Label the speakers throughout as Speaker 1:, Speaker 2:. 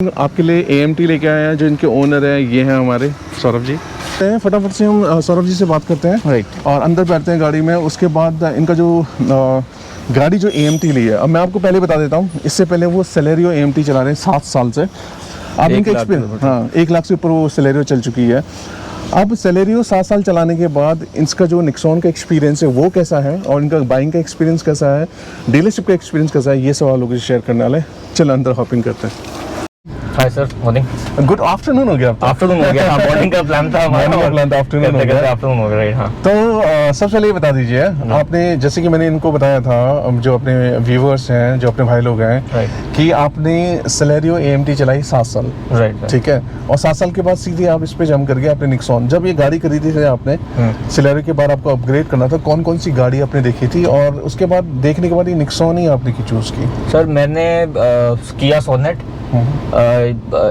Speaker 1: आपके लिए AMT लेके आए हैं, जो इनके ओनर हैं ये हैं हमारे सौरभ जी। फटाफट से हम सौरभ जी से बात करते हैं, राइट, और अंदर बैठते हैं गाड़ी में। उसके बाद इनका जो गाड़ी जो AMT ली है, अब मैं आपको पहले बता देता हूँ, इससे पहले वो सेलेरियो AMT चला रहे हैं 7 साल से। अब इनका एक्सपीरियंस, हाँ, 1 लाख से ऊपर वो सेलेरियो चल चुकी है। अब सेलेरियो 7 साल चलाने के बाद इसका जो निक्सॉन का एक्सपीरियंस है वो कैसा है, और इनका बाइंग का एक्सपीरियंस कैसा है, डीलरशिप का एक्सपीरियंस कैसा है, ये सब आप लोगों से शेयर करने वाले। चलो अंदर हॉपिंग करते हैं।
Speaker 2: Hi sir, morning.
Speaker 1: Good afternoon हो गया।
Speaker 2: आफ्टरनून हो गया, हाँ, मॉर्निंग का प्लान था हमारा,
Speaker 1: मॉर्निंग का प्लान था, आफ्टरनून हो गया।
Speaker 2: आफ्टरनून हो गया, राइट, हाँ।
Speaker 1: तो सबसे पहले ये बता दीजिए, आपने, जैसे कि मैंने इनको बताया था, जो अपने व्यूवर्स हैं, जो अपने भाई लोग हैं, कि आपने सेलेरियो AMT चलाई 7 साल,
Speaker 2: राइट,
Speaker 1: ठीक है, और 7 साल के बाद सीधे आप इस पे जम कर गए आपने निक्सॉन। जब ये गाड़ी खरीदी थी आपने, सेलेरियो के बाद आपको अपग्रेड करना था, कौन कौन सी गाड़ी आपने देखी थी, और उसके बाद देखने के बाद ये निक्सॉन ही आपने की चूज की?
Speaker 2: सर मैंने किया सोनेट,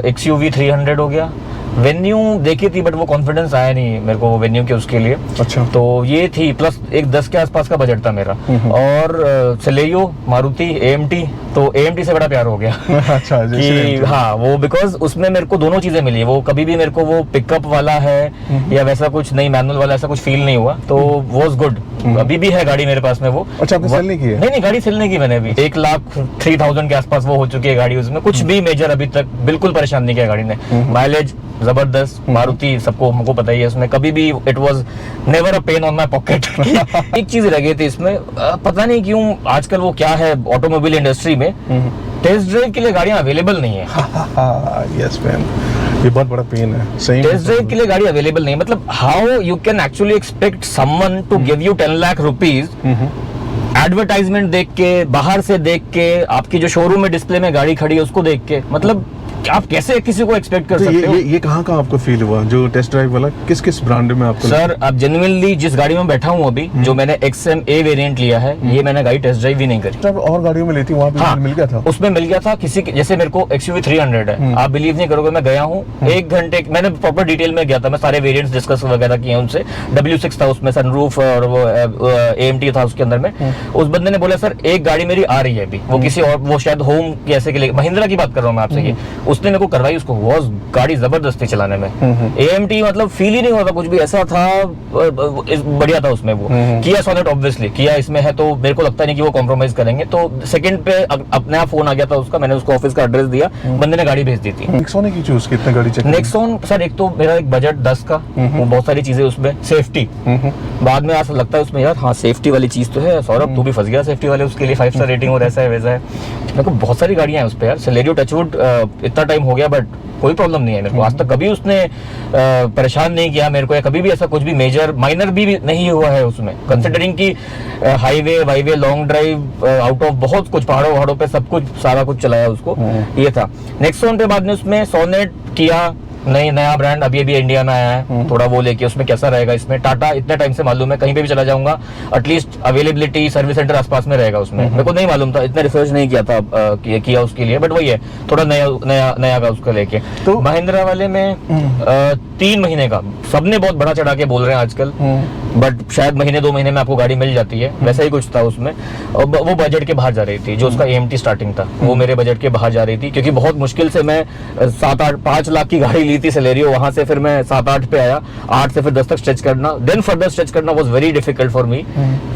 Speaker 2: XUV 300 हो गया, वेन्यू देखी थी, बट वो कॉन्फिडेंस आया नहीं मेरे को वेन्यू के उसके लिए। अच्छा। तो ये थी, प्लस एक 10 के आसपास का बजट था मेरा, और सेलेरियो, मारुति, AMT, तो AMT से बड़ा प्यार हो गया। अच्छा, कि हाँ, वो बिकॉज उसमें मेरे को दोनों चीजें मिली। वो कभी भी मेरे को वो पिकअप वाला है या वैसा कुछ नहीं, मैनुअल वाला ऐसा कुछ फील नहीं हुआ, तो वॉज गुड। अभी भी है गाड़ी मेरे पास में वो।
Speaker 1: अच्छा, आपने सेल नहीं की है?
Speaker 2: नहीं, गाड़ी सेल नहीं की मैंने अभी। 1,03,000 के आसपास वो हो चुकी है गाड़ी, उसमें कुछ भी मेजर अभी तक बिल्कुल परेशान नहीं किया गाड़ी ने। माइलेज जबरदस्त, मारुति सबको हमको पता ही है, उसमें कभी भी it was never a pain on my pocket. एक चीज रह गई थी इसमें, पता नहीं क्यों आजकल वो क्या है ऑटोमोबाइल इंडस्ट्री में, टेस्ट ड्राइव के लिए गाड़ियां अवेलेबल नहीं है।
Speaker 1: यस मैन, ये बहुत बड़ा पेन है, सही।
Speaker 2: टेस्ट ड्राइव के लिए गाड़ी अवेलेबल नहीं, मतलब how you can actually expect someone to give you 10 lakh rupees advertisement देख के, बाहर से देख के, आपकी जो शोरूम में डिस्प्ले में गाड़ी खड़ी है उसको देख के, मतलब आप कैसे किसी को एक्सपेक्ट कर सकते हो?
Speaker 1: ये कहाँ का आपको फील हुआ जो टेस्ट ड्राइव वाला? किस किस ब्रांड में आपको?
Speaker 2: सर अब जेन्युइनली जिस गाड़ी में बैठा हूँ अभी, जो मैंने XMA वेरिएंट लिया है, ये मैंने गाड़ी टेस्ट ड्राइव भी नहीं करी।
Speaker 1: और गाड़ियों में लेती वहाँ पे
Speaker 2: हाँ,
Speaker 1: मिल गया था? उसमें
Speaker 2: मिल गया था किसी, जैसे मेरे को XUV 300 है, आप बिलीव नहीं करोगे, मैं गया हूँ 1 घंटे, मैंने प्रॉपर डिटेल में गया था, मैं सारे वेरिएंट्स डिस्कस वगैरह किए उनसे। W6 था उसमें, सनरूफ, और वो AMT था उसके अंदर में। उस बंदे ने बोला सर एक गाड़ी मेरी आ रही है अभी, वो किसी और, वो शायद होम कैसे के लिए, महिंद्रा की बात कर रहा हूँ मैं आपसे, ये उसने मेरे को करवाई, उसको वॉज गाड़ी जबरदस्त थी चलाने में। AMT मतलब फील ही नहीं होता कुछ भी, ऐसा था, बढ़िया था उसमें वो। किया सोनेट ऑब्वियसली किया इसमें है, तो मेरे को लगता नहीं कि वो कॉम्प्रोमाइज करेंगे। तो सेकंड पे अपने आप फोन आ गया था उसका, मैंने उसको ऑफिस का एड्रेस दिया, बंदे ने गाड़ी भेज दी थी।
Speaker 1: निक्सॉन की चूज कितने गाड़ी चाहिए?
Speaker 2: निक्सॉन सर, एक तो मेरा एक बजट 10 का, वो बहुत सारी चीजें उसमें, सेफ्टी बाद में ऐसा लगता है उसमें, यार हाँ सेफ्टी वाली चीज तो है। सौरभ तू भी फंस गया सेफ्टी वाले, उसके लिए 5 स्टार रेटिंग और ऐसा है वैसा है। मेरे को बहुत सारी गाड़ियां हैं उस पे यार, सेलेरियो टचवुड इतना टाइम हो गया बट कोई प्रॉब्लम नहीं है मेरे को, आज तक कभी उसने परेशान नहीं किया मेरे को, या कभी भी ऐसा कुछ भी मेजर माइनर भी नहीं हुआ है उसमें, कंसिडरिंग कि हाईवे वाईवे लॉन्ग ड्राइव आउट ऑफ बहुत कुछ, पहाड़ों पे सब कुछ सारा कुछ चलाया उसको। ये था नेक्सॉन पे। बाद में उसमें सोनेट, किया, नया ब्रांड अभी इंडिया में आया है, थोड़ा वो लेके उसमें कैसा रहेगा। इसमें टाटा इतने टाइम से मालूम है, कहीं पे भी चला जाऊंगा एटलीस्ट अवेलेबिलिटी सर्विस सेंटर आसपास में रहेगा उसमें। मेरे को नहीं मालूम था, इतना रिसर्च नहीं किया था किया उसके लिए, बट वही है थोड़ा नया का उसको लेके। तो महिंद्रा वाले में 3 महीने का, सबने बहुत बड़ा चढ़ा के बोल रहे हैं आजकल, बट शायद महीने 2 महीने में आपको गाड़ी मिल जाती है, वैसा ही कुछ था उसमें। वो बजट के बाहर जा रही थी, जो उसका AMT स्टार्टिंग था वो मेरे बजट के बाहर जा रही थी, क्योंकि बहुत मुश्किल से मैं 5 लाख की गाड़ी ली थी सेलेरियो, वहां से फिर मैं 7-8 पे आया, 8 से फिर 10 तक स्ट्रेच करना, देन फर्दर स्ट्रेच करना was very difficult for me.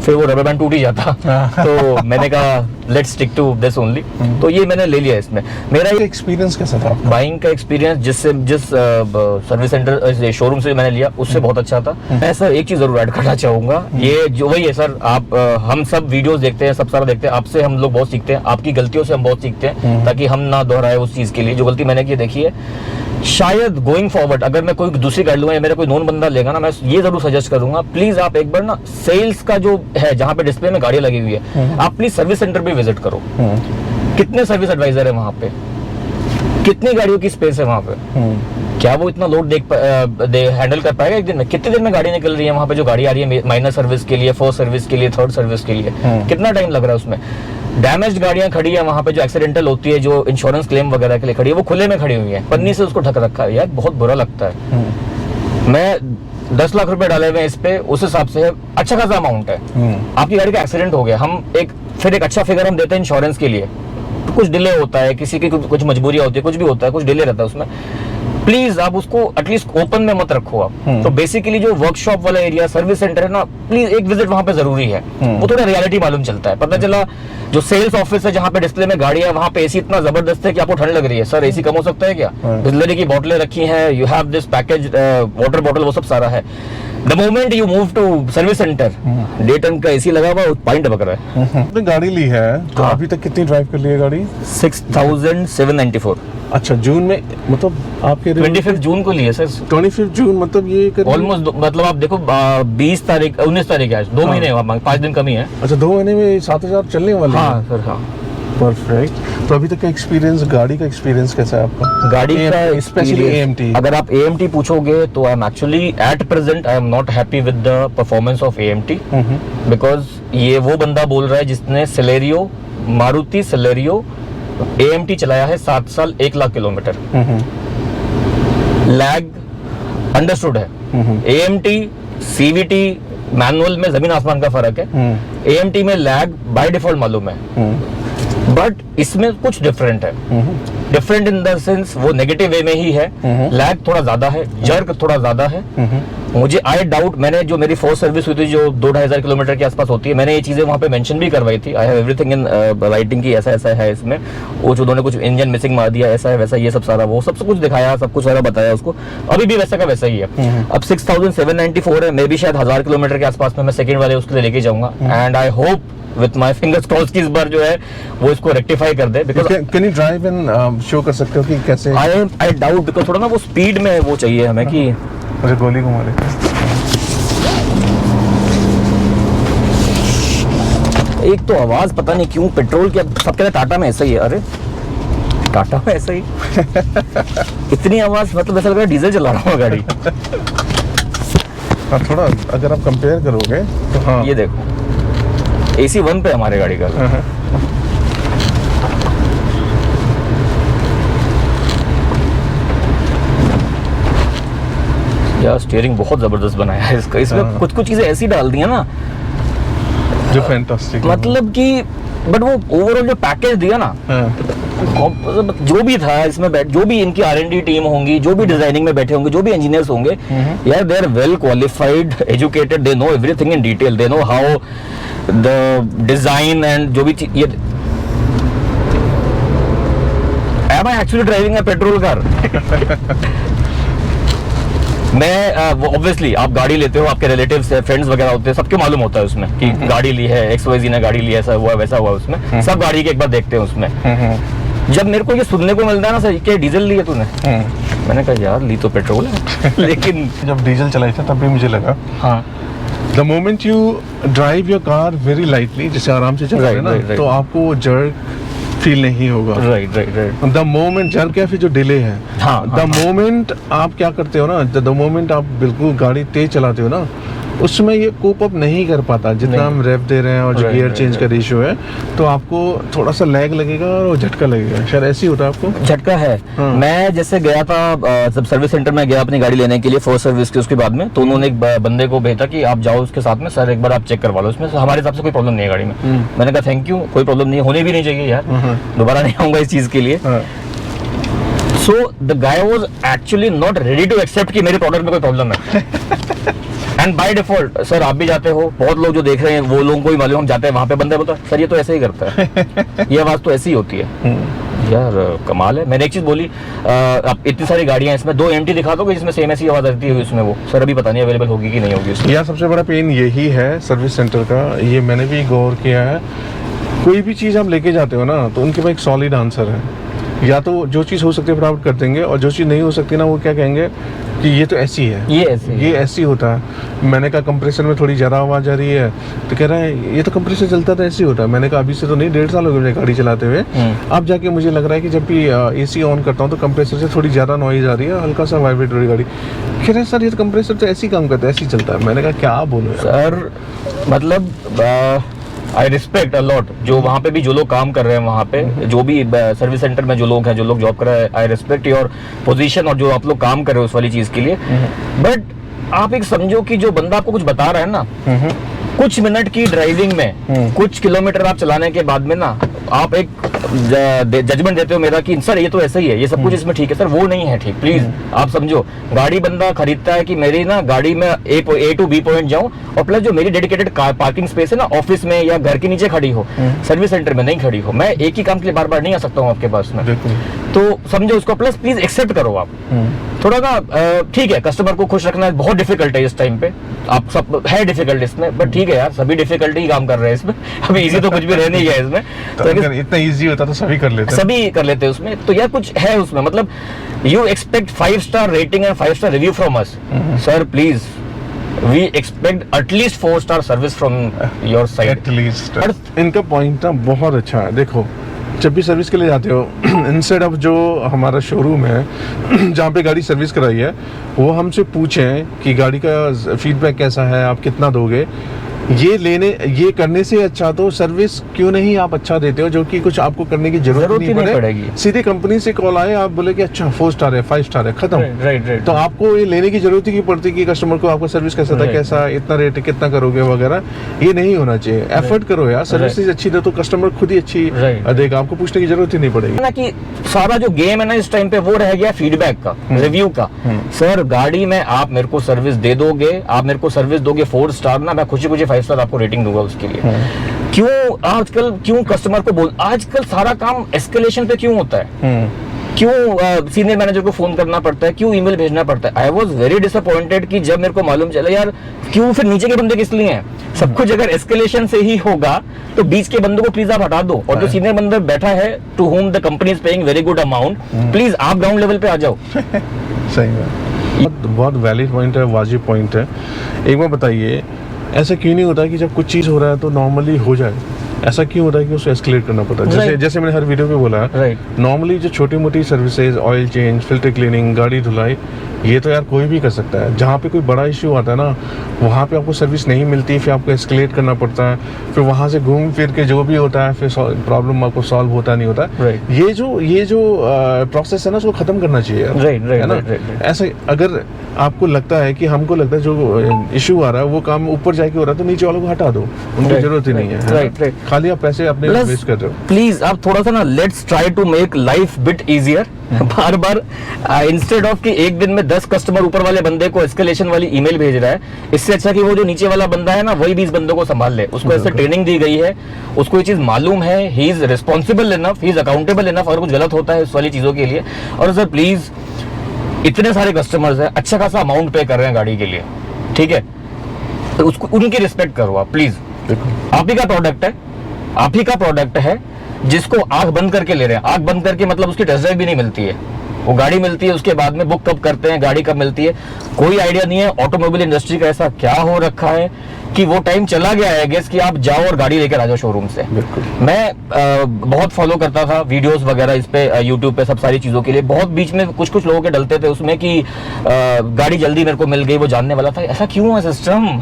Speaker 2: फिर वो रबर बैंड टूट ही जाता। तो मैंने कहा let's stick to this only, तो ये मैंने ले लिया। इसमें मेरा एक्सपीरियंस कैसा था? बाइंग का एक्सपीरियंस जिस सर्विस सेंटर शोरूम से मैंने लिया उससे बहुत अच्छा था। मैं सर एक चीज जरूर ऐड करना चाहूंगा, ये जो वही है सर, आप हम सब वीडियोस देखते हैं, सब सारा देखते हैं, आपसे हम लोग बहुत सीखते हैं, आपकी गलतियों से हम बहुत सीखते हैं, ताकि हम ना दोहराए उस चीज के लिए जो गलती मैंने की देखी है। शायद गोइंग फॉरवर्ड अगर मैं कोई दूसरी गाड़ी लूंगा या मेरा कोई नॉन बंदा लेगा ना, मैं ये जरूर सजेस्ट करूंगा, प्लीज आप एक बार ना सेल्स का जो है, जहां पे डिस्प्ले में गाड़ियां लगी हुई है, आप प्लीज सर्विस सेंटर पे विजिट करो। कितने सर्विस एडवाइजर है वहां पे, कितनी गाड़ियों की स्पेस है वहां पे, क्या वो इतना लोड हैंडल कर पाएगा एक दिन में? कितने दिन में गाड़ी निकल रही है वहां पे, जो गाड़ी आ रही है माइनर सर्विस के लिए, फर्स्ट सर्विस के लिए, थर्ड सर्विस के लिए, कितना टाइम लग रहा है उसमें? डैमेज्ड गाड़ियां खड़ी है वहां पे, जो एक्सीडेंटल होती है, जो इंश्योरेंस क्लेम वगैरह के लिए खड़ी है, वो खुले में खड़ी हुई है, पन्नी से उसको ढक रखा है यार, बहुत बुरा लगता है। मैं 10 लाख रुपए डाले हुए हैं इस पे, उस हिसाब से अच्छा खासा अमाउंट है। आपकी गाड़ी का एक्सीडेंट हो गया, हम एक अच्छा फिगर हम देते हैं इंश्योरेंस के लिए, कुछ डिले होता है, किसी की कुछ मजबूरियां होती है, कुछ भी होता है, कुछ डिले रहता है उसमें, प्लीज आप उसको एटलीस्ट ओपन में मत रखो आप। तो बेसिकली जो वर्कशॉप वाला एरिया, सर्विस सेंटर है ना, प्लीज एक विजिट वहां पे जरूरी है। वो थोड़ा रियलिटी मालूम चलता है, पता चला जो सेल्स ऑफिस है जहाँ पे डिस्प्ले में गाड़ी है, वहाँ पे एसी इतना जबरदस्त है कि आपको ठंड लग रही है। सर एसी कम हो सकता है क्या? बिस्लरी की बोतलें रखी हैं, you have this package water bottle, वो सब सारा है। The moment you move to service centre, 1.5 ton का एसी लगा हुआ, पानी टपक रहा है।
Speaker 1: आपने गाड़ी ली है तो
Speaker 2: हाँ।
Speaker 1: अभी तक कितनी ड्राइव कर ली है गाड़ी?
Speaker 2: 6794।
Speaker 1: अच्छा, जून में, मतलब आपके
Speaker 2: 25 जून को लिए सर।
Speaker 1: 25 जून, मतलब ये
Speaker 2: ऑलमोस्ट, मतलब आप देखो 20 तारीख 19 तारीख है आज, 2 महीने 5 दिन कमी है।
Speaker 1: अच्छा, 2 महीने में 7000 चलने वाले हैं।
Speaker 2: हाँ सर, हाँ।
Speaker 1: परफेक्ट। तो अभी तक का एक्सपीरियंस, गाड़ी का एक्सपीरियंस कैसा है आपका?
Speaker 2: गाड़ी का
Speaker 1: स्पेशली AMT।
Speaker 2: अगर आप AMT पूछोगे तो I am actually at present I am not happy with the performance of AMT, because ये वो बंदा बोल रहा है जिसने सेलेरियो, मारुति सेलेरियो AMT चलाया है 7 साल 1 लाख किलोमीटर। लैग अंडरस्टूड है। AMT CVT मैनुअल में जमीन आसमान का फर्क है। AMT में लैग बाय डिफॉल्ट मालूम है, बट इसमें कुछ डिफरेंट है। डिफरेंट इन द सेंस वो नेगेटिव वे में ही है। लैग थोड़ा ज्यादा है, जर्क थोड़ा ज्यादा है। मुझे आई डाउट, मैंने जो मेरी फर्स्ट सर्विस हुई थी जो 2-2.5 किलोमीटर के आसपास होती है, मैंने ये चीजें वहां पे मेंशन भी करवाई थी। I have everything in writing की, ऐसा ऐसा है इसमें, वो जो उन्होंने कुछ इंजन मिसिंग मार दिया, ऐसा है वैसा, ये सब सारा, वो सब कुछ दिखाया, सब कुछ सारा बताया उसको। अभी भी वैसा का वैसा ही है। अब 6794 है, मे भी शायद 1000 किलोमीटर के आसपास में मैं सेकंड वाले उसके लिए लेके जाऊंगा, and I hope with my fingers crossed की इस बार जो है वो इसको रेक्टिफाई कर दे। Because
Speaker 1: can you drive and show कर सकते हो कि कैसे?
Speaker 2: आई डाउट, बिकॉज थोड़ा ना वो स्पीड में वो चाहिए हमें कि
Speaker 1: अच्छा, गोली घुमा रहे।
Speaker 2: एक तो आवाज पता नहीं क्यों पेट्रोल की, अब सब कहते हैं टाटा में ऐसा ही है। अरे टाटा में ऐसा ही इतनी आवाज, मतलब ऐसा लग रहा है डीजल चला रहा हूँ गाड़ी।
Speaker 1: हाँ, थोड़ा अगर आप कंपेयर करोगे तो हाँ,
Speaker 2: ये देखो AC 1 पे हमारे गाड़ी का। यार स्टीयरिंग बहुत जबरदस्त बनाया है इसका, इसमें कुछ कुछ चीजें ऐसी डाल दी है ना
Speaker 1: जो फैंटास्टिक,
Speaker 2: मतलब कि, बट वो ओवरऑल जो पैकेज दिया ना, जो भी था इसमें जो भी इनकी R&D टीम होंगी, जो भी डिजाइनिंग में बैठे होंगे, जो भी इंजीनियर्स होंगे, यार they are well qualified, educated, they know everything in detail, they know how the design and जो भी ये। Am I actually driving a petrol car? मैं ऑब्वियसली आप गाड़ी लेते हो, आपके रिलेटिव्स है, फ्रेंड्स वगैरह होते हैं, सबके मालूम होता है उसमें कि गाड़ी ली है, XYZ ने गाड़ी ली है, ऐसा हुआ वैसा हुआ, उसमें सब गाड़ी के एक बार देखते हैं उसमें। जब मेरे को ये सुनने को मिलता है ना सर कि डीजल ली है तूने, मैंने कहा यार ली तो पेट्रोल है। लेकिन
Speaker 1: जब डीजल चलाई था तब भी मुझे लगा,
Speaker 2: हाँ,
Speaker 1: the moment you drive your car very lightly, जैसे आराम से चल रहे हैं ना, तो आपको जर्क फील नहीं होगा।
Speaker 2: राइट।
Speaker 1: द मोमेंट जर्क या फिर जो डिले है, द मोमेंट आप क्या करते हो ना, द मोमेंट आप बिल्कुल गाड़ी तेज चलाते हो ना, उसमें ये कोप अप नहीं कर पाता जितना हम रेव दे रहे हैं और जो गियर चेंज का रेशियो है, तो आपको थोड़ा सा लैग लगेगा और झटका लगेगा। शायद ऐसे ही होता है आपको?
Speaker 2: झटका है। मैं जैसे गया था जब सर्विस सेंटर में गया अपनी गाड़ी लेने के लिए फर्स्ट सर्विस की, उसके बाद में तो उन्होंने एक बंदे को भेजा कि आप जाओ उसके साथ में, सर एक बार आप चेक करवा लो इसमें, हमारे हिसाब से कोई प्रॉब्लम नहीं है गाड़ी में। मैंने कहा थैंक यू, कोई प्रॉब्लम नहीं, होनी भी नहीं चाहिए यार, दोबारा नहीं आऊंगा इस चीज के लिए। So the guy was actually not ready to accept कि मेरे प्रोडक्ट में कोई प्रॉब्लम है। एंड बाय डिफॉल्ट सर आप भी जाते हो, बहुत लोग जो देख रहे हैं वो लोगों को भी मालूम, हम जाते हैं वहां पे बंदा बोलता है सर ये तो ऐसे ही करता है, ये आवाज तो ऐसी ही होती है। यार कमाल है। मैंने एक चीज बोली, अब इतनी सारी गाड़ियां इसमें 2 MT दिखा दोगे जिसमें सेम ऐसी आवाज आती है उसमें, वो सर अभी पता नहीं अवेलेबल होगी कि नहीं होगी उसमें।
Speaker 1: यार सबसे बड़ा पेन यही है सर्विस सेंटर का, ये मैंने भी गौर किया है। कोई भी चीज़ आप लेके जाते हो ना, तो उनके पास एक सॉलिड आंसर है, या तो जो चीज़ हो सकती है फटाफट कर देंगे, और जो चीज़ नहीं हो सकती ना, वो क्या कहेंगे कि ये तो ऐसी है, ये ऐसी होता है। मैंने कहा कंप्रेसर में थोड़ी ज़्यादा आवाज़ आ रही है, तो कह रहा है ये तो कंप्रेसर चलता था ऐसे ही होता है। मैंने कहा अभी से तो नहीं, 1.5 साल हो गए मुझे गाड़ी चलाते हुए, अब जाके मुझे लग रहा है कि जब भी AC ऑन करता हूँ तो कंप्रेसर से थोड़ी ज़्यादा नॉइज़ आ रही है, हल्का सा वाइब्रेट हो रही गाड़ी। कह रहे हैं सर ये तो कंप्रेसर तो ऐसे ही काम करता है, ऐसे ही चलता है। मैंने कहा क्या बोलो
Speaker 2: सर, मतलब आई रिस्पेक्ट अ लॉट जो वहाँ पे भी जो लोग काम कर रहे हैं, वहाँ पे जो भी सर्विस सेंटर में जो लोग हैं, जो लोग जॉब कर रहे हैं, आई रिस्पेक्ट योर पोजीशन और जो आप लोग काम कर रहे हो उस वाली चीज के लिए। बट आप एक समझो कि जो बंदा आपको कुछ बता रहा है ना, कुछ मिनट की ड्राइविंग में, कुछ किलोमीटर आप चलाने के बाद में ना, आप एक जजमेंट देते हो मेरा कि सर ये तो ऐसा ही है, ये सब कुछ इसमें ठीक है, सर वो नहीं है ठीक, प्लीज आप समझो। गाड़ी बंदा खरीदता है कि मेरी ना गाड़ी में ए टू बी पॉइंट जाऊं, और प्लस जो मेरी डेडिकेटेड पार्किंग स्पेस है ना ऑफिस में या घर के नीचे खड़ी हो, सर्विस सेंटर में नहीं खड़ी हो, मैं एक ही काम के लिए बार बार नहीं आ सकता हूँ आपके पास में, तो समझो उसको, प्लस प्लीज एक्सेप्ट करो आप। थोड़ा ना ठीक है, कस्टमर को खुश रखना बहुत डिफिकल्ट है इस टाइम पे, आप सब है डिफिकल्ट इसमें, बट ठीक है यार, सभी डिफिकल्टी ही काम कर रहे हैं इसमें, अभी इजी तो कुछ भी रह नहीं गया इसमें,
Speaker 1: तो अगर इतना इजी होता तो सभी कर लेते
Speaker 2: उसमें, तो यार कुछ है उसमें, मतलब you expect 5 star rating and 5 star review from us, sir please we expect at least 4 star service from your side
Speaker 1: at least. इनका पॉइंट ना बहुत अच्छा है, देखो जब भी सर्विस के लिए जाते हो, इंस्टेड ऑफ जो हमारा शोरूम है जहाँ पे गाड़ी सर्विस कराई है, वो हमसे पूछें कि गाड़ी का फीडबैक कैसा है, आप कितना दोगे, ये करने से अच्छा तो सर्विस क्यों नहीं आप अच्छा देते हो, जो कि कुछ आपको करने की जरूरत नहीं पड़ेगी, सीधे कंपनी से कॉल आए, आप बोले कि अच्छा 4 स्टार है 5 स्टार है, खत्म।
Speaker 2: राइट।
Speaker 1: तो आपको ये लेने की जरूरत ही नहीं पड़ती कि कस्टमर को आपका सर्विस कैसा था, कैसा, इतना रेट कितना करोगे वगैरह, ये नहीं होना चाहिए। एफर्ट करो यार, सर्विस अच्छी दे तो कस्टमर खुद ही अच्छी देगा, आपको पूछने की जरूरत ही नहीं पड़ेगी
Speaker 2: ना। कि सारा जो गेम है ना इस टाइम पे वो रह गया फीडबैक का, रिव्यू का। सर गाड़ी में आप मेरे को सर्विस दे दोगे, आप मेरे को सर्विस दोगे 4 स्टार ना, मैं खुशी 5 स्टार आपको रेटिंग दूंगा उसके लिए। क्यों कस्टमर को बोल, आजकल सारा काम एस्केलेशन पे क्यों होता है, क्यों सीनियर मैनेजर को फोन करना पड़ता है, क्यों ईमेल भेजना पड़ता है। आई वॉज वेरी डिसअपॉइंटेड कि जब मेरे को मालूम चला यार, क्यों फिर नीचे के बंदे किस लिए हैं, सब कुछ अगर एस्केलेशन से ही होगा तो बीच के बंदों को प्लीज आप हटा दो, और जो सीनियर बंदा बैठा है to whom the company is paying very good amount, please आप ग्राउंड लेवल पे आ जाओ।
Speaker 1: सही है, बहुत वैलिड पॉइंट है, वाजिब पॉइंट है। एक बार बताइए, ऐसा क्यों नहीं होता कि जब कुछ चीज़ हो रहा है तो नॉर्मली हो जाए, ऐसा क्यों होता है कि उसको एस्केलेट करना पड़ता है? जैसे मैंने हर वीडियो पे बोला, नॉर्मली जो छोटी मोटी services, oil change, filter cleaning, गाड़ी धुलाई, ये तो यार कोई भी कर सकता है। जहाँ पे कोई बड़ा इश्यू आता है ना, वहाँ पे आपको सर्विस नहीं मिलती, फिर आपको एस्केलेट करना पड़ता है, फिर वहाँ से घूम फिर के जो भी होता है, फिर प्रॉब्लम आपको सॉल्व होता नहीं होता। ये जो प्रोसेस है ना, उसको खत्म करना चाहिए, है ना। ऐसे अगर आपको लगता है कि हमको लगता है जो इशू आ रहा है वो काम ऊपर जाके हो रहा है, तो नीचे वालों को हटा दो, उनकी जरूरत ही नहीं है। खाली आप पैसे अपने वेस्ट कर रहे हो।
Speaker 2: प्लीज आप थोड़ा सा ना, let's try to make life bit easier. बार बार इंस्टेड ऑफ कि एक दिन में 10 कस्टमर ऊपर वाले बंदे को एस्केलेशन वाली ईमेल भेज रहा है, इससे अच्छा कि वो जो नीचे वाला बंदा है ना, वही 20 बंदों को संभाल ले। उसको ऐसे ट्रेनिंग दी गई है, उसको ये चीज मालूम है, he is responsible enough, he is accountable enough, अगर कुछ गलत होता है इस वाली चीजों के लिए। और सर प्लीज, इतने सारे कस्टमर्स हैं, अच्छा खासा अमाउंट पे कर रहे हैं गाड़ी के लिए, ठीक है, तो उसको उनकी रिस्पेक्ट करो आप प्लीज। आप ही का प्रोडक्ट है, जिसको आंख बंद करके ले रहे हैं। आंख बंद करके मतलब उसकी टेस्ट ड्राइव भी नहीं मिलती है, वो गाड़ी मिलती है उसके बाद में, बुक कब करते हैं, गाड़ी कब मिलती है, कोई आइडिया नहीं है। ऑटोमोबाइल इंडस्ट्री का ऐसा क्या हो रखा है कि वो टाइम चला गया है गेस कि आप जाओ और गाड़ी लेकर आ जाओ शोरूम से। मैं बहुत फॉलो करता था वीडियोस वगैरह इस पे, यूट्यूब पे, सब सारी चीजों के लिए। बहुत बीच में कुछ लोगों के डलते थे उसमें कि गाड़ी जल्दी मेरे को मिल गई, वो जानने वाला था। ऐसा क्यों है सिस्टम?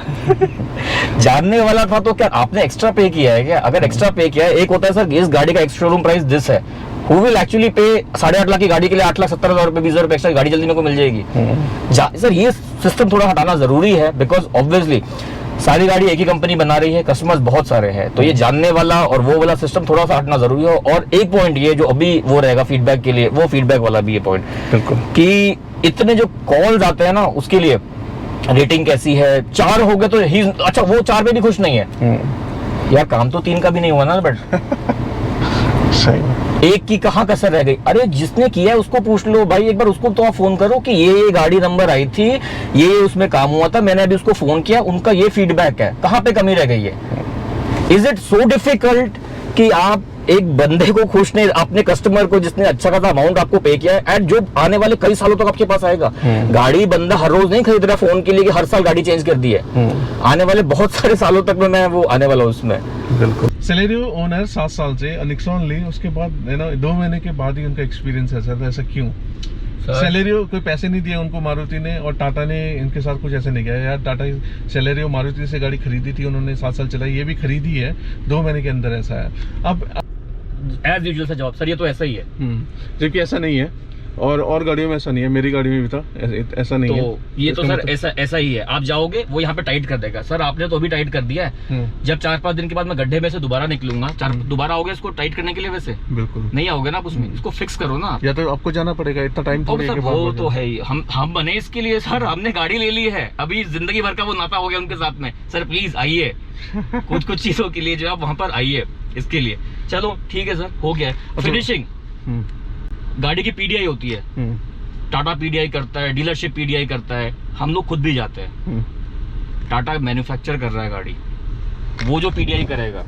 Speaker 2: जानने वाला था तो क्या आपने एक्स्ट्रा पे किया है क्या? अगर एक्स्ट्रा पे किया है, एक होता है सर इस गाड़ी का शोरूम प्राइस दिस है, Who will actually pay 8.5 lakh की गाड़ी के लिए 8,70,000 रुपए, 20,000 रुपए एक्स्ट्रा, गाड़ी जल्दी मेरे को मिल जाएगी। सर ये सिस्टम थोड़ा हटाना जरूरी है, बिकॉज ऑब्वियसली सारी गाड़ी एक ही कंपनी बना रही है, कस्टमर्स बहुत सारे हैं, तो ये जानने वाला और वो वाला सिस्टम थोड़ा सा हटना जरूरी है। और एक पॉइंट ये जो अभी वो रहेगा फीडबैक के लिए, वो फीडबैक वाला भी ये पॉइंट, बिल्कुल, कि इतने जो कॉल्स आते हैं ना, उसके लिए रेटिंग कैसी है, 4 हो गए तो ही अच्छा, वो 4 पे भी खुश नहीं है यार, काम तो 3 का भी नहीं हुआ ना, बट एक की कहाँ कसर रह गई? अरे जिसने किया है उसको पूछ लो भाई, एक बार उसको तो आप फोन करो कि ये गाड़ी नंबर आई थी, ये उसमें काम हुआ था, मैंने अभी उसको फोन किया, उनका ये फीडबैक है, कहाँ पे कमी रह गई है? इज इट सो डिफिकल्ट कि आप एक बंदे को खुश नहीं, अपने कस्टमर को जिसने अच्छा खासा अमाउंट आपको पे किया है, एंड जो आने वाले कई सालों तक आपके पास आएगा। गाड़ी बंदा हर रोज नहीं खरीद रहा फोन के लिए कि हर साल गाड़ी चेंज कर दी है, आने वाले बहुत सारे सालों तक में मैं वो आने वाला हूँ उसमें।
Speaker 1: बिल्कुल। सेलेरियो ओनर 7 साल से, निक्सॉन ली, उसके बाद 2 महीने के बाद ही उनका एक्सपीरियंस है सर, ऐसा क्यों? सेलेरियो कोई पैसे नहीं दिए उनको मारुति ने, और टाटा ने इनके साथ कुछ ऐसे नहीं किया यार। टाटा सेलेरियो मारुति से गाड़ी खरीदी थी उन्होंने, 7 साल चलाई, ये भी खरीदी है 2 महीने के अंदर, ऐसा है। अब
Speaker 2: एज यूजुअल सा जवाब, सर ये तो ऐसा ही है,
Speaker 1: जबकि ऐसा नहीं है। और गाड़ियों में ऐसा नहीं है, मेरी गाड़ी में भी था ऐसा नहीं है।
Speaker 2: तो ये तो सर ऐसा ही है, आप जाओगे वो यहाँ पे टाइट कर देगा। सर आपने तो अभी टाइट कर दिया है, जब 4-5 दिन के बाद मैं गड्ढे में से दोबारा निकलूंगा, दोबारा आओगे इसको टाइट करने के लिए? वैसे
Speaker 1: बिल्कुल
Speaker 2: नहीं आओगे ना आप उसमें, इसको फिक्स करो ना।
Speaker 1: या तो आपको जाना पड़ेगा, इतना टाइम थोड़ी है कि
Speaker 2: वो तो है ही, हम बने इसके लिए सर, हमने गाड़ी ले ली है, अभी जिंदगी भर का वो नाता हो गया उनके साथ में। सर प्लीज आइए, कुछ चीजों के लिए जो आप वहाँ पर आइए इसके लिए। चलो ठीक है सर, हो गया। फिनिशिंग गाड़ी की पीडीआई होती है, टाटा पीडीआई करता है, डीलरशिप पीडीआई करता है, हम लोग खुद भी जाते हैं। टाटा मैन्युफैक्चर कर रहा है गाड़ी, वो जो पीडीआई करेगा,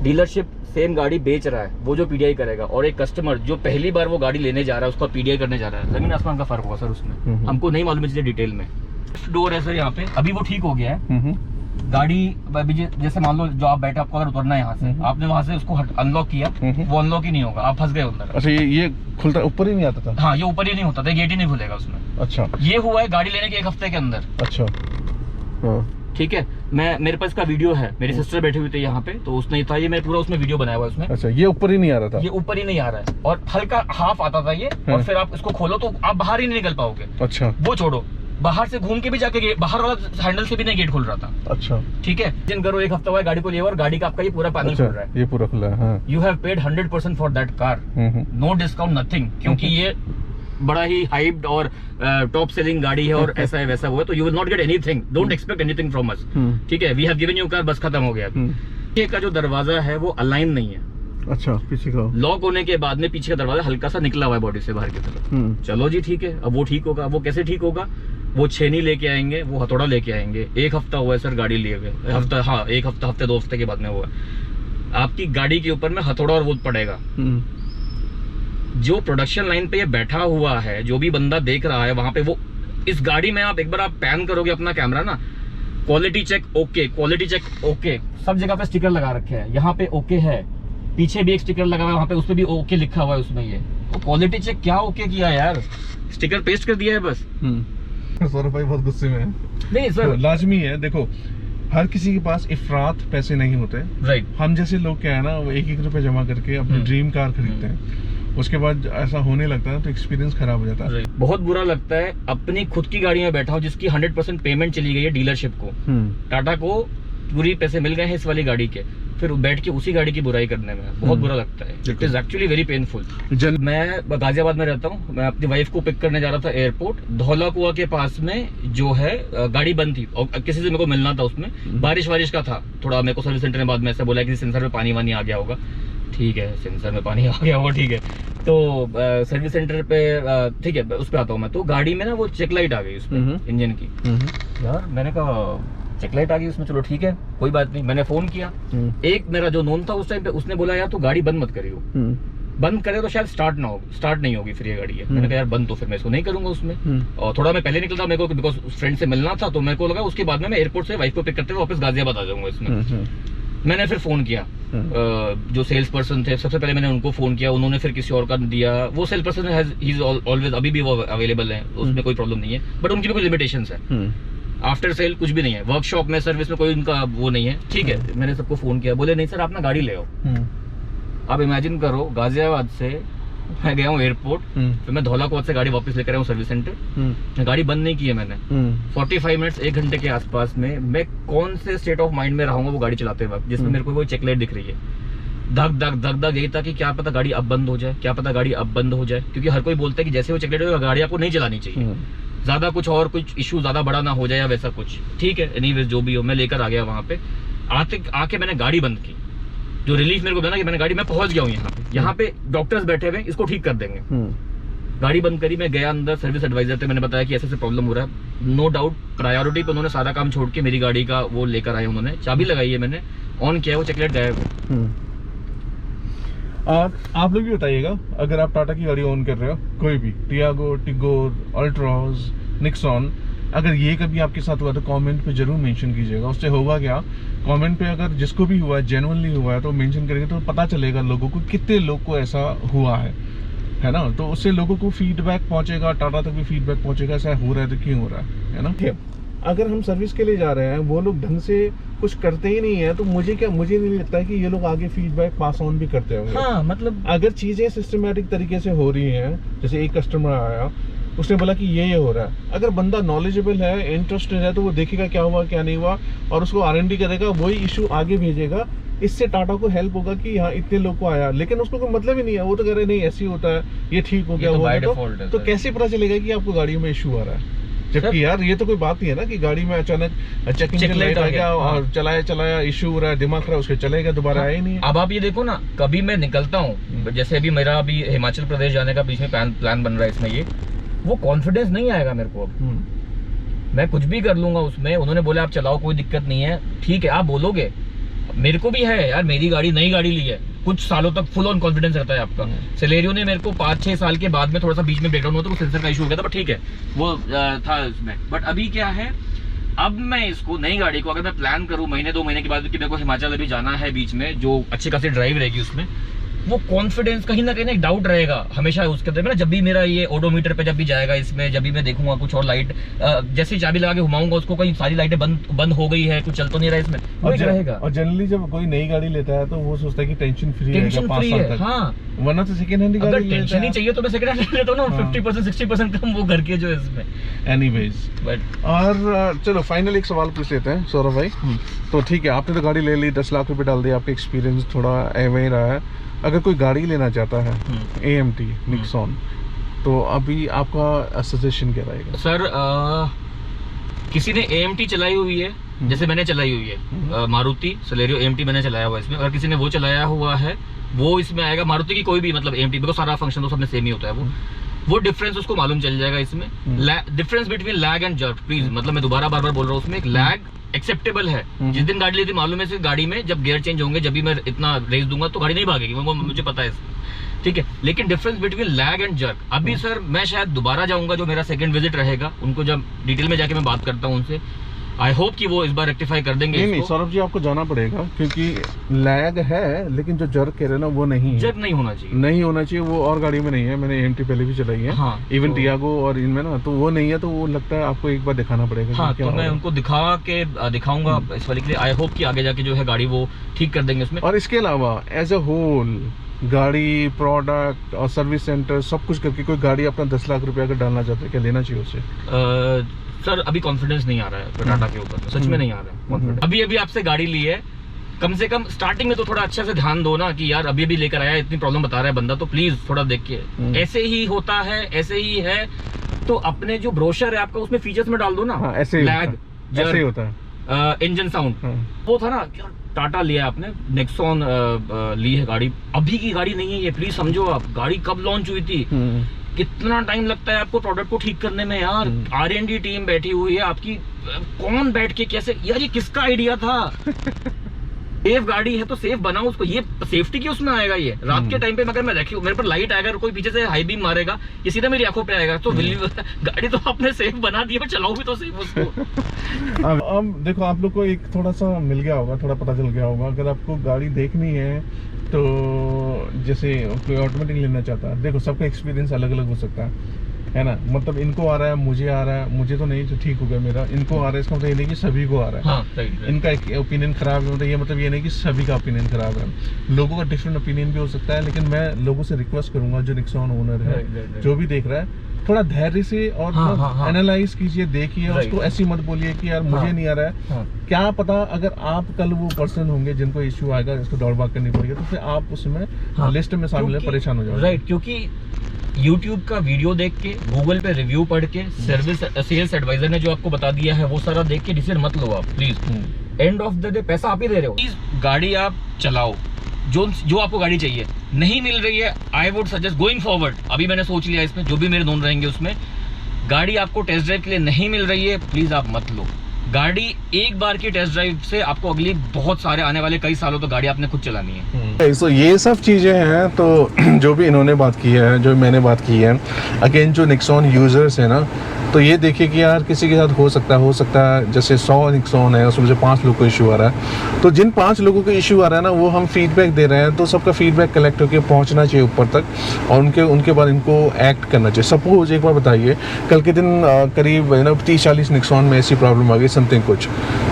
Speaker 2: डीलरशिप सेम गाड़ी बेच रहा है, वो जो पीडीआई करेगा, और एक कस्टमर जो पहली बार वो गाड़ी लेने जा रहा है उसका पीडीआई करने जा रहा है, जमीन आसमान का फर्क होगा सर उसमें। हमको नहीं मालूम है डिटेल में। डोर है सर यहाँ पे, अभी वो ठीक हो गया है। गाड़ी अभी जैसे मान लो जो आप बैठे, आपको अगर उतरना है यहाँ से, आपने वहाँ से उसको अनलॉक किया, वो अनलॉक ही नहीं होगा, आप फंस गए अंदर।
Speaker 1: अच्छा, ये खुलता ऊपर ही नहीं आता था?
Speaker 2: हाँ, ये ऊपर ही नहीं होता था, गेट ही नहीं खुलेगा उसमें।
Speaker 1: अच्छा,
Speaker 2: ये हुआ है गाड़ी लेने के 1 हफ्ते के अंदर।
Speaker 1: अच्छा,
Speaker 2: ठीक है। मेरे पास का वीडियो है, मेरी सिस्टर बैठी हुई थी यहाँ पे, तो उसने था ये, मैं पूरा उसमें वीडियो बनाया हुआ है उसमें।
Speaker 1: अच्छा, ये ऊपर ही नहीं आ रहा था?
Speaker 2: ये ऊपर ही नहीं आ रहा है, और हल्का हाफ आता था ये, और फिर आप इसको खोलो तो आप बाहर ही नहीं निकल पाओगे।
Speaker 1: अच्छा,
Speaker 2: वो छोड़ो, बाहर से घूम के भी जाके बाहर वाला हैंडल से भी नहीं गेट खुल रहा था।
Speaker 1: अच्छा,
Speaker 2: ठीक है। जिन करो 1 हफ्ता हुआ है गाड़ी को लिए, और गाड़ी का आपका ये पूरा पैनल खुल रहा है,
Speaker 1: ये पूरा खुला है।
Speaker 2: You have paid 100% for that car, no discount nothing, क्योंकि ये बड़ा ही हाइप्ड और टॉप सेलिंग गाड़ी है, और ऐसा है वैसा हुआ, तो you will not get anything, don't expect anything from us. ठीक है, we have given you car, बस खत्म हो गया। पीछे का जो दरवाजा है वो अलाइन नहीं है।
Speaker 1: अच्छा, पीछे का
Speaker 2: लॉक होने के बाद में पीछे का दरवाजा हल्का सा निकला हुआ है बॉडी से बाहर की तरफ। चलो जी ठीक है, अब वो ठीक होगा। वो कैसे ठीक होगा? वो छेनी लेके आएंगे, वो हथौड़ा लेके आएंगे। 1 हफ्ता हुआ है सर गाड़ी लिए हुए, हफ्ता, हाँ 1 हफ्ता, हफ्ते 2 हफ्ते के बाद में हुआ। आपकी गाड़ी के ऊपर में हथौड़ा और वो पड़ेगा। जो प्रोडक्शन लाइन पे ये बैठा हुआ है, जो भी बंदा देख रहा है वहां पे, वो इस गाड़ी में आप एक बार आप पैन करोगे अपना कैमरा ना, quality check okay, quality check okay, सब जगह पे स्टिकर लगा रखे हैं। यहाँ पे ओके है, पीछे भी एक स्टिकर लगा हुआ है, वहां पे उस पे भी ओके लिखा हुआ है उसमें। ये तो क्वालिटी चेक क्या ओके किया यार, स्टिकर पेस्ट कर दिया है बस।
Speaker 1: सौरभ भाई बहुत गुस्से में है।
Speaker 2: नहीं सर,
Speaker 1: तो लाजमी है, देखो हर किसी के पास इफरात पैसे नहीं होते।
Speaker 2: राइट।
Speaker 1: हम जैसे लोग क्या है ना, वो 1-1 रुपए जमा करके अपनी ड्रीम कार खरीदते हैं, उसके बाद ऐसा होने लगता है तो एक्सपीरियंस खराब हो जाता है।
Speaker 2: बहुत बुरा लगता है। अपनी खुद की गाड़ी में बैठा हूँ जिसकी 100% पेमेंट चली गई है डीलरशिप को, टाटा को पूरी पैसे मिल गए हैं इस वाली गाड़ी के, फिर बैठ के उसी गाड़ी की बुराई करने में बहुत बुरा लगता है। It is actually very painful. मैं गाजियाबाद में रहता हूँ, मैं अपनी वाइफ को पिक करने जा रहा था एयरपोर्ट, धौला कुआं के पास में जो है गाड़ी बंद थी, और किसी से मेरे को मिलना था उसमें, बारिश का था थोड़ा, मेरे को सर्विस सेंटर ने बाद में ऐसा बोला कि सेंसर में पानी वानी आ गया होगा। ठीक है, सेंसर में पानी आ गया होगा, ठीक है। तो सर्विस सेंटर पे ठीक है, उस पे आता हूँ मैं, तो गाड़ी में ना वो चेक लाइट आ गई उसमें इंजन की। यार मैंने कहा चेक लाइट आ गई उसमें, चलो ठीक है कोई बात नहीं। मैंने फोन किया, एक मेरा जो नोन था उस टाइम पे, उसने बोला यार तू गाड़ी बंद मत करियो, बंद करे तो शायद स्टार्ट नहीं होगी, फिर ये गाड़ी है। मैंने कहा यार बंद तो फिर मैं इसको नहीं करूंगा उसमें। और थोड़ा मैं पहले निकलता, मेरे को बिकॉज फ्रेंड से मिलना था, तो मेरे को लगा उसके बाद में मैं एयरपोर्ट से वाइफ को पिक करते हुए वापस गाजियाबाद आ जाऊंगा इसमें। मैंने फिर फोन किया, जो सेल्स पर्सन थे, सबसे पहले मैंने उनको फोन किया, उन्होंने फिर किसी और का दिया। वो सेल्स पर्सन ऑलवेज, अभी भी वो अवेलेबल है, उसमें कोई प्रॉब्लम नहीं है, बट उनकी भी कोई लिमिटेशंस है। आफ्टर सेल कुछ भी नहीं है, वर्कशॉप में सर्विस में कोई उनका वो नहीं है। ठीक है, मैंने सबको फोन किया, बोले नहीं सर आप ना गाड़ी ले आओ। आप इमेजिन करो, गाजियाबाद से मैं गया हूँ एयरपोर्ट, फिर मैं धौला कुआं से गाड़ी वापस लेकर आया हूँ सर्विस सेंटर। गाड़ी बंद नहीं की है मैंने। 45 मिनट्स 1 घंटे के आसपास में मैं कौन से स्टेट ऑफ माइंड में रहूंगा वो गाड़ी चलाते वक्त, जिसमें मेरे को कोई चेक लाइट दिख रही है। धक धक धक धक यही था कि क्या पता गाड़ी अब बंद हो जाए, क्या पता गाड़ी अब बंद हो जाए, क्योंकि हर कोई बोलता है कि जैसे वो चेक लाइट हो गाड़ी आपको नहीं चलानी चाहिए, ज्यादा कुछ और कुछ इशू ज्यादा बड़ा ना हो जाए या वैसा कुछ। ठीक है, एनीवेज जो भी हो, मैं लेकर आ गया वहां पे। आके मैंने गाड़ी बंद की, जो रिलीफ मेरे को मिला कि मैंने गाड़ी, मैं पहुंच गया हूँ यहाँ पे डॉक्टर्स बैठे हुए, इसको ठीक कर देंगे। गाड़ी बंद करी, मैं गया अंदर, सर्विस एडवाइजर थे, मैंने बताया कि ऐसे प्रॉब्लम हो रहा है। नो डाउट प्रायोरिटी पे उन्होंने सारा काम छोड़ के मेरी गाड़ी का वो लेकर आए, उन्होंने चाबी लगाई है, मैंने ऑन किया, वो चेकलेट गायब।
Speaker 1: आप लोग भी बताइएगा, अगर आप टाटा की गाड़ी ऑन कर रहे हो, कोई भी टियागो, टिगोर, अल्ट्रॉज, निक्सॉन, अगर ये कभी आपके साथ हुआ तो कमेंट पे जरूर मेंशन कीजिएगा। उससे होगा क्या, कमेंट पे अगर जिसको भी हुआ है, जेन्युइनली हुआ है, तो मेंशन करेंगे तो पता चलेगा लोगों को कितने लोग को ऐसा हुआ है ना। तो उससे लोगों को फीडबैक पहुंचेगा, टाटा तक भी फीडबैक पहुंचेगा, ऐसा हो रहा है तो क्यों हो रहा है ना। अगर हम सर्विस के लिए जा रहे हैं, वो लोग ढंग से कुछ करते ही नहीं है, तो मुझे नहीं लगता है कि ये लोग आगे फीडबैक पास ऑन भी करते होंगे।
Speaker 2: हाँ, मतलब
Speaker 1: अगर चीजें सिस्टमेटिक तरीके से हो रही हैं, जैसे एक कस्टमर आया, उसने बोला कि ये हो रहा है, अगर बंदा नॉलेजेबल है, इंटरेस्टेड है, तो वो देखेगा क्या हुआ क्या नहीं हुआ और उसको R&D करेगा, वही इशू आगे भेजेगा। इससे टाटा को हेल्प होगा कि हाँ इतने लोग को आया, लेकिन उसको कोई मतलब ही नहीं है, वो तो कह रहे नहीं ऐसे ही होता है, ये ठीक हो गया,
Speaker 2: तो
Speaker 1: वो
Speaker 2: by
Speaker 1: तो,
Speaker 2: default है
Speaker 1: तो
Speaker 2: सर।
Speaker 1: कैसे पता चलेगा कि आपको गाड़ियों में इशू आ रहा है? जबकि यार ये तो कोई बात नहीं है ना कि गाड़ी में अचानक चेकिंग
Speaker 2: Check
Speaker 1: लाइट
Speaker 2: light
Speaker 1: आ
Speaker 2: आ
Speaker 1: गया
Speaker 2: गया,
Speaker 1: और चलाया इशू हो रहा है, दिमाग खराब, उसके चलेगा, दोबारा आया ही नहीं है।
Speaker 2: अब आप ये देखो ना, कभी मैं निकलता हूँ, जैसे अभी मेरा हिमाचल प्रदेश जाने का बीच में प्लान बन रहा है इसमें, ये वो कॉन्फिडेंस नहीं आएगा मेरे को अब। मैं कुछ भी कर लूंगा उसमें, उन्होंने बोला आप चलाओ कोई दिक्कत नहीं है, ठीक है आप बोलोगे, मेरे को भी है यार, मेरी गाड़ी नई गाड़ी ली है, कुछ सालों तक फुल ऑन कॉन्फिडेंस रहता है आपका। सेलेरियो ने मेरे को 5-6 साल के बाद में थोड़ा सा बीच में ब्रेकडाउन हुआ तो सेंसर का इशू हो गया था, बट ठीक है वो था उसमें। बट अभी क्या है, अब मैं इसको नई गाड़ी को अगर मैं प्लान करूं महीने 2 महीने के बाद कि मेरे को हिमाचल अभी जाना है बीच में, जो अच्छी खासी ड्राइव रहेगी उसमें, वो कॉन्फिडेंस कहीं ना कहीं एक डाउट रहेगा हमेशा उसके अंदर में ना। जब भी मेरा ये ओडोमीटर पे जब भी जाएगा इसमें, जब भी मैं देखूंगा कुछ और लाइट, जैसे ही चाबी लगा के घुमाऊंगा उसको, कहीं सारी लाइटें बंद हो गई है, कुछ चल तो नहीं रहा इसमें, वो एक रहेगा।
Speaker 1: और जनरली जब कोई नई गाड़ी लेता है तो वो सोचता है कि टेंशन फ्री है,
Speaker 2: हाँ,
Speaker 1: वरना तो सेकंड हैंड
Speaker 2: अगर
Speaker 1: गाड़ी
Speaker 2: टेंशन ही चाहिए तो मैं सेकंड हैंड लेता हूँ ना, 50% 60% कम वो घर के जो है इसमें।
Speaker 1: एनीवेज,
Speaker 2: बट
Speaker 1: और चलो फाइनल एक सवाल पूछ लेते हैं सौरभ भाई। तो ठीक है, आपने तो गाड़ी ले ली, 10 लाख रुपए डाल दिए, आपका एक्सपीरियंस थोड़ा एवं ही रहा है। अगर कोई गाड़ी लेना चाहता है AMT निक्सॉन, तो अभी आपका सजेशन क्या रहेगा?
Speaker 2: सर किसी ने AMT चलाई हुई है, जैसे मैंने चलाई हुई है मारुति सेलेरियो AMT मैंने चलाया हुआ है इसमें, अगर किसी ने वो चलाया हुआ है वो इसमें आएगा। मारुति की कोई भी मतलब AMT, बिकॉज सारा फंक्शन तो सब में सेम ही होता है, वो डिफरेंस उसको मालूम चल जाएगा इसमें। Difference between lag and jerk, please, मतलब मैं दोबारा बार बोल रहा हूँ, उसमें एक लैग एक्सेप्टेबल है। जिस दिन गाड़ी ली थी मालूम है, गाड़ी में जब गियर चेंज होंगे, जब भी मैं इतना रेस दूंगा तो गाड़ी नहीं भागेगी, वो मुझे पता है, ठीक है। लेकिन difference between lag and jerk, अभी सर मैं शायद दोबारा जाऊंगा, जो मेरा सेकंड विजिट रहेगा, उनको जब डिटेल में जाके मैं बात करता हूँ उनसे, आई होप कि वो इस बार रेक्टिफाई कर देंगे।
Speaker 1: नहीं सौरभ जी, आपको जाना पड़ेगा, क्योंकि लैग है लेकिन जो जर्क कह रहे ना वो नहीं है,
Speaker 2: जर्क नहीं होना चाहिए, वो
Speaker 1: और गाड़ी में नहीं है। मैंने AMT पहले भी चलाई है,
Speaker 2: हाँ,
Speaker 1: इवन टियागो और इनमें ना, तो वो नहीं है, तो वो लगता है आपको एक बार दिखाना पड़ेगा।
Speaker 2: हाँ, तो मैं उनको दिखाऊंगा इस वाले के लिए, आई होप कि आगे जाके जो है गाड़ी वो ठीक कर देंगे उसमें।
Speaker 1: और इसके अलावा एज अ होल गाड़ी, प्रोडक्ट और सर्विस सेंटर सब कुछ करके कोई गाड़ी अपना 10 लाख रुपए अगर डालना चाहते हैं, क्या लेना चाहिए उसे?
Speaker 2: सर अभी कॉन्फिडेंस नहीं आ रहा है टाटा के ऊपर, सच में नहीं आ रहा है कॉन्फिडेंस। अभी आपसे गाड़ी ली है, कम से कम स्टार्टिंग में तो थोड़ा अच्छे से ध्यान दो ना कि यार अभी लेकर आया, इतनी प्रॉब्लम बता रहा है बंदा, तो प्लीज थोड़ा देखिए। ऐसे ही होता है, ऐसे ही है, तो अपने जो ब्रोशर है आपका उसमें फीचर्स में डाल दो ना।
Speaker 1: ऐसे ही
Speaker 2: लैग,
Speaker 1: ऐसे ही होता है,
Speaker 2: इंजन साउंड, वो था ना, टाटा लिया आपने, नेक्सॉन ली है गाड़ी, अभी की गाड़ी नहीं है ये, प्लीज समझो आप। गाड़ी कब लॉन्च हुई थी, कितना टाइम लगता है आपको प्रोडक्ट को ठीक करने में यार, R&D टीम बैठी हुई है आपकी, कौन बैठ के कैसे, यार ये किसका आइडिया था? सेफ गाड़ी है तो सेफ बनाओ उसको, ये सेफ्टी की उसमें आएगा। ये रात के टाइम पे अगर मैं रखी, मेरे पर लाइट आएगा और कोई पीछे से हाई बीम मारेगा, ये सीधा मेरी आंखों पे आएगा, तो गाड़ी तो आपने सेफ बना दी है, चलाओ भी तो सेफ उसको।
Speaker 1: अब देखो, आप लोग को एक थोड़ा सा मिल गया होगा, थोड़ा पता चल गया होगा। अगर आपको गाड़ी देखनी है तो जैसे कोई ऑटोमेटिक लेना चाहता है, देखो सबका एक्सपीरियंस अलग अलग हो सकता है ना। मतलब इनको आ रहा है, मुझे आ रहा है, मुझे तो नहीं, तो ठीक हो गया मेरा, इनको आ रहा है, इसका मतलब ये नहीं कि सभी को आ रहा है।
Speaker 2: हाँ, right.
Speaker 1: इनका एक ओपिनियन खराब है, मतलब ये मतलब ये नहीं कि सभी का ओपिनियन खराब है, लोगों का डिफरेंट ओपिनियन भी हो सकता है। लेकिन मैं लोगों से रिक्वेस्ट करूंगा, जो निक्सॉन ओनर है,
Speaker 2: right.
Speaker 1: जो भी देख रहा है, थोड़ा धैर्य से और एनालाइज कीजिए, देखिए, उसको ऐसी मत बोलिए कि यार मुझे नहीं आ रहा है। क्या पता अगर आप कल वो पर्सन होंगे जिनको इश्यू आएगा, इसको दौड़ भाग करनी पड़ेगी, तो फिर आप उसमें लिस्ट में शामिल है, परेशान हो जाओगे।
Speaker 2: राइट, क्योंकि YouTube का वीडियो देख के, गूगल पे रिव्यू पढ़ के, सर्विस सेल्स एडवाइजर ने जो आपको बता दिया है वो सारा देख के डिसीजन मत लो आप, please. End of the day पैसा आप ही दे रहे हो, प्लीज गाड़ी आप चलाओ, जो आपको गाड़ी चाहिए। नहीं मिल रही है, I would suggest going forward, अभी मैंने सोच लिया इसमें, जो भी मेरे दोनों रहेंगे उसमें, गाड़ी आपको टेस्ट ड्राइव के लिए नहीं मिल रही है, प्लीज आप मत लो गाड़ी। एक बार की टेस्ट ड्राइव से आपको अगली बहुत सारे आने वाले कई सालों तो गाड़ी आपने खुद चलानी है।
Speaker 1: तो ये सब चीज़ें हैं, तो जो भी इन्होंने बात की है, जो मैंने बात की है, अगेन जो निक्सॉन यूजर्स है ना, तो ये देखिए कि यार किसी के साथ हो सकता है जैसे 100 निक्सॉन है उसमें से 5 लोग को इशू आ रहा है, तो जिन 5 लोगों को इशू आ रहा है ना वो हम फीडबैक दे रहे हैं, तो सबका फीडबैक कलेक्ट होकर पहुंचना चाहिए ऊपर तक और उनके बाद इनको एक्ट करना चाहिए। सपोज एक बार बताइए कल के दिन करीब 30-40 निक्सॉन में ऐसी प्रॉब्लम आ गई समथिंग कुछ,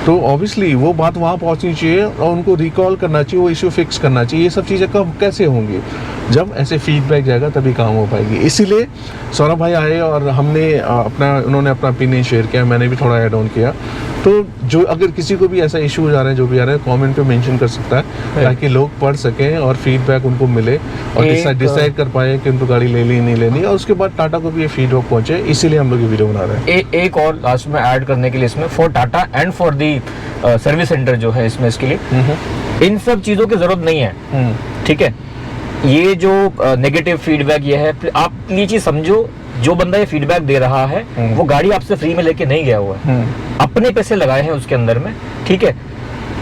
Speaker 1: तो ऑब्वियसली वो बात वहाँ पहुँचनी चाहिए और उनको रिकॉल करना चाहिए, वो इशू फिक्स करना चाहिए। ये सब चीज़ें कब कैसे होंगी, जब ऐसे फीडबैक जाएगा तभी काम हो पाएगी। इसीलिए सौरभ भाई आए और हमने उन्होंने अपना ओपिनियन शेयर किया, मैंने भी थोड़ा ऐड ऑन किया। तो जो अगर किसी को भी ऐसा इशू आ रहा है जो भी आ रहा है कमेंट पे मेंशन कर सकता है ताकि लोग पढ़ सकें और फीडबैक उनको मिले और डिसाइड कर पाए कि उनको गाड़ी ले ली नहीं लेनी, और उसके बाद टाटा को भी ये फीडबैक पहुंचे। इसीलिए हम लोग ये वीडियो बना रहे हैं।
Speaker 2: एक और लास्ट में ऐड करने के लिए इसमें for Tata and for the service centre जो है इसमें इसके लिए इन सब चीज़ों की ज़रूरत नहीं है, ठीक है। ये जो नेगेटिव फीडबैक ये है, आप ये चीज़ समझो, जो बंदा ये फीडबैक दे रहा है वो गाड़ी आपसे फ्री में लेके नहीं गया हुआ है, अपने पैसे लगाए हैं उसके अंदर में, ठीक है।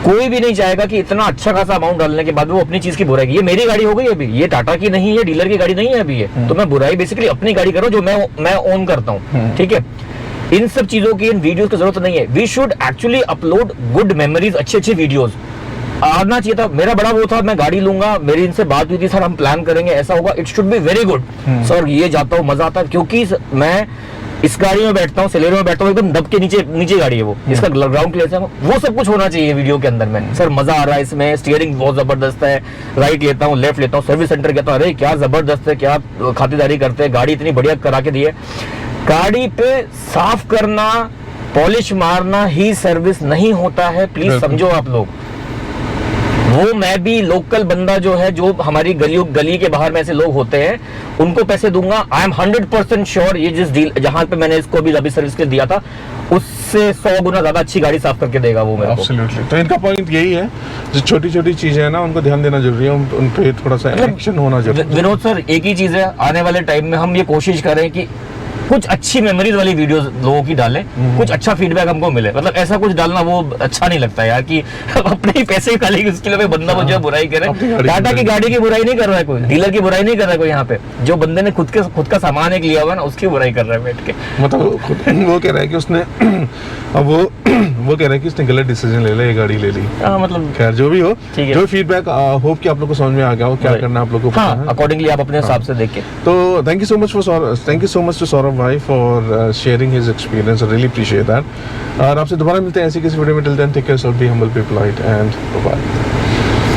Speaker 2: कोई भी नहीं चाहेगा कि इतना अच्छा खासा अमाउंट डालने के बाद वो अपनी चीज की बुराई की। ये मेरी गाड़ी हो गई अभी, ये टाटा की नहीं है, डीलर की गाड़ी नहीं है अभी ये, तो मैं बुराई बेसिकली अपनी गाड़ी करूँ जो मैं ओन करता हूँ, ठीक है। इन सब चीजों की, इन वीडियोस की जरूरत नहीं है। We should actually upload good memories, अच्छी वीडियोस आना चाहिए था। मेरा बड़ा वो था, मैं गाड़ी लूंगा, मेरी इनसे बात हुई थी, सर हम प्लान करेंगे, ऐसा होगा, it should be very good sir, ये जाता हूँ मजा आता है, क्योंकि मैं इस गाड़ी में बैठता हूँ, सेलेरो में बैठता हूँ, एकदम दब के नीचे गाड़ी है वो, इसका ग्राउंड क्लियर है, वो सब कुछ होना चाहिए वीडियो के अंदर में। सर मजा आ रहा है इसमें, स्टीयरिंग बहुत जबरदस्त है, राइट लेता हूँ, लेफ्ट लेता हूँ, सर्विस सेंटर कहता हूँ, अरे क्या जबरदस्त है, क्या खातिरदारी करते हैं, गाड़ी इतनी बढ़िया करा के दी है। गाड़ी पे साफ करना, पॉलिश मारना ही सर्विस नहीं होता है, प्लीज समझो आप लोग। वो मैं भी लोकल बंदा जो है, जो हमारी गली के बाहर में ऐसे लोग होते हैं, उनको पैसे दूंगा। आई एम 100% श्योर ये जिस डील जहां पे मैंने इसको अभी लबी सर्विस के दिया था उससे 100 गुना ज्यादा अच्छी गाड़ी साफ करके देगा वो मेरे को।
Speaker 1: Absolutely. तो इनका पॉइंट यही है, जो छोटी चीजें हैं ना उनको ध्यान देना जरूरी है, उन पे थोड़ा सा एक्शन होना जरूरी है।
Speaker 2: विनोद सर एक ही चीज है, आने वाले टाइम में हम ये कोशिश करें कि कुछ अच्छी मेमोरीज वाली वीडियोस लोगों की डालें, कुछ अच्छा फीडबैक हमको मिले। मतलब ऐसा कुछ डालना वो अच्छा नहीं लगता यार कि अपने ही पैसे खाली उसके लिए बंदा वो जो बुराई करे। टाटा की गाड़ी की बुराई नहीं कर रहा है कोई, डीलर की बुराई नहीं कर रहा है कोई, यहाँ पे जो बंदे ने खुद का सामान एक लिया हुआ ना उसकी बुराई कर रहा है बैठ के।
Speaker 1: मतलब वो कह रहा है कि उसने अब वो कह रहा है कि उसने गलत डिसीजन ले लिया, ये गाड़ी ले ली।
Speaker 2: मतलब
Speaker 1: खैर जो भी हो, जो फीडबैक होप कि आप लोग को समझ में आ गया हो क्या करना आप लोग को पता है,
Speaker 2: अकॉर्डिंगली आप अपने हिसाब से देख के।
Speaker 1: तो thank you so much to Saurabh भाई for sharing his experience, really appreciate that. और आपसे दोबारा मिलते हैं ऐसी किसी वीडियो में, till then take care, be humble, be polite and bye.